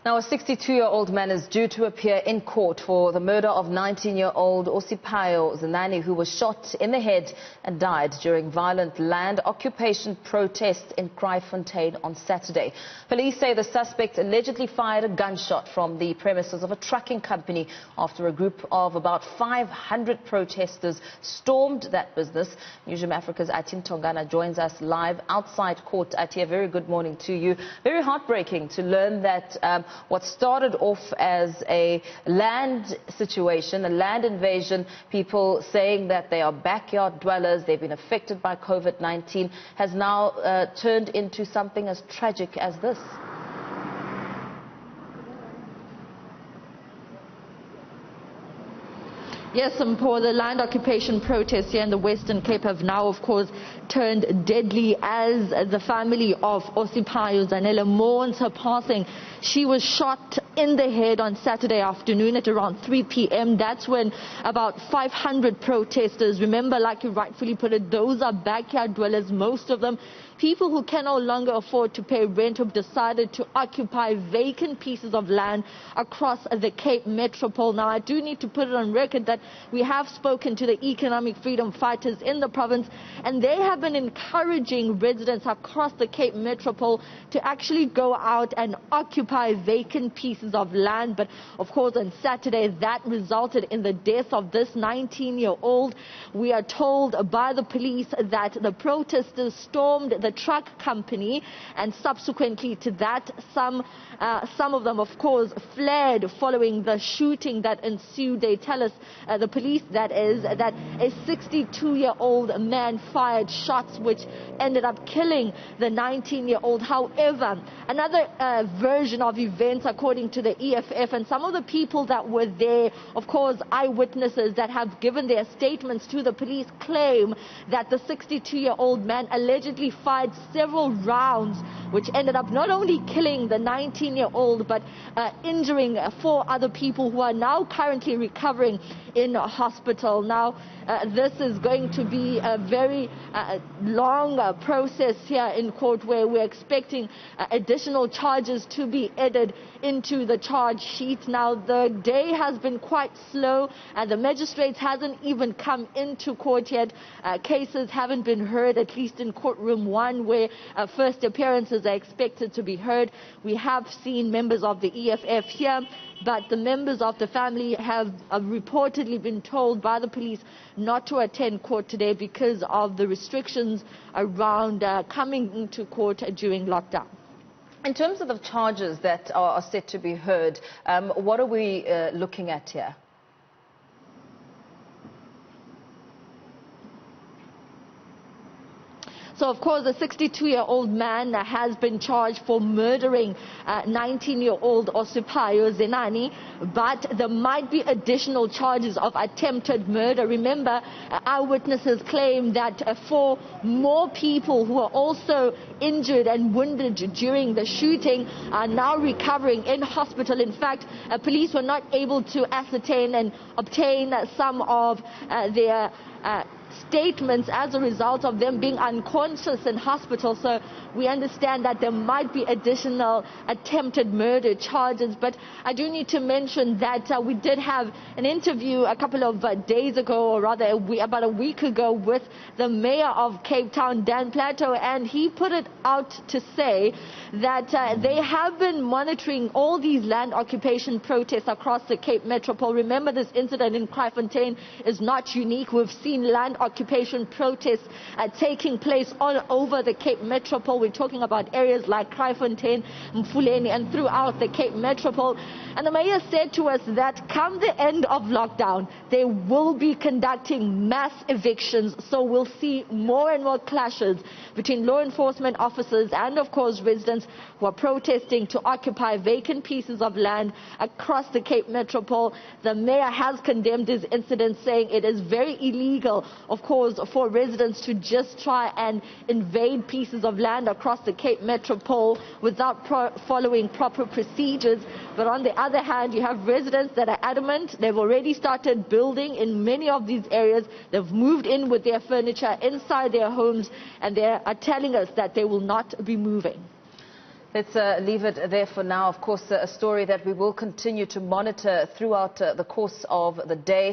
Now, a 62-year-old man is due to appear in court for the murder of 19-year-old Osiphayo Zenani, who was shot in the head and died during violent land occupation protests in Kraaifontein on Saturday. Police say the suspect allegedly fired a gunshot from the premises of a trucking company after a group of about 500 protesters stormed that business. Newzroom Africa's Athi Mtongana joins us live outside court. Athi, a very good morning to you. Very heartbreaking to learn that what started off as a land situation, a land invasion, people saying that they are backyard dwellers, they've been affected by COVID-19, has now turned into something as tragic as this. Yes, Mpho, the land occupation protests here in the Western Cape have now, of course, turned deadly as the family of Osiphayo Zenani mourns her passing. She was shot in the head on Saturday afternoon at around 3 p.m. That's when about 500 protesters, remember, like you rightfully put it, those are backyard dwellers, most of them people who can no longer afford to pay rent, have decided to occupy vacant pieces of land across the Cape Metropole. Now, I do need to put it on record that we have spoken to the economic freedom fighters in the province, and they have been encouraging residents across the Cape Metropole to actually go out and occupy vacant pieces of land. But of course, on Saturday, that resulted in the death of this 19-year-old. We are told by the police that the protesters stormed the truck company, and subsequently to that, some of them, of course, fled following the shooting that ensued. They tell us, the police that is, that a 62-year-old man fired shots which ended up killing the 19-year-old. However, another version of events, according to the EFF, and some of the people that were there, of course, eyewitnesses that have given their statements to the police, claim that the 62-year-old man allegedly fired several rounds which ended up not only killing the 19-year-old but injuring 4 other people who are now currently recovering in a hospital. Now, this is going to be a very long process here in court, where we're expecting additional charges to be added into the charge sheet. Now, the day has been quite slow, and the magistrates hasn't even come into court yet. Cases haven't been heard, at least in courtroom 1, where first appearances are expected to be heard. We have seen members of the EFF here, but the members of the family have reportedly been told by the police not to attend court today because of the restrictions around coming into court during lockdown. In terms of the charges that are set to be heard, what are we looking at here? So, of course, the 62-year-old man has been charged for murdering 19-year-old Osiphayo Zenani, but there might be additional charges of attempted murder. Remember, eyewitnesses claim that 4 more people who are also injured and wounded during the shooting are now recovering in hospital. In fact, police were not able to ascertain and obtain some of their statements as a result of them being unconscious in hospital. So we understand that there might be additional attempted murder charges. But I do need to mention that we did have an interview a couple of days ago, or rather about a week ago, with the mayor of Cape Town, Dan Plato, and he put it out to say that they have been monitoring all these land occupation protests across the Cape Metropole. Remember, this incident in Kraaifontein is not unique. We've seen land occupation protests taking place all over the Cape Metropole. We're talking about areas like Kraaifontein, Mfuleni, and throughout the Cape Metropole. And the mayor said to us that come the end of lockdown, they will be conducting mass evictions. So we'll see more and more clashes between law enforcement officers and, of course, residents who are protesting to occupy vacant pieces of land across the Cape Metropole. The mayor has condemned this incident, saying it is very illegal, of course, for residents to just try and invade pieces of land across the Cape Metropole without following proper procedures. But on the other hand, you have residents that are adamant. They've already started building in many of these areas. They've moved in with their furniture inside their homes, and they are telling us that they will not be moving. Let's leave it there for now. Of course, a story that we will continue to monitor throughout the course of the day.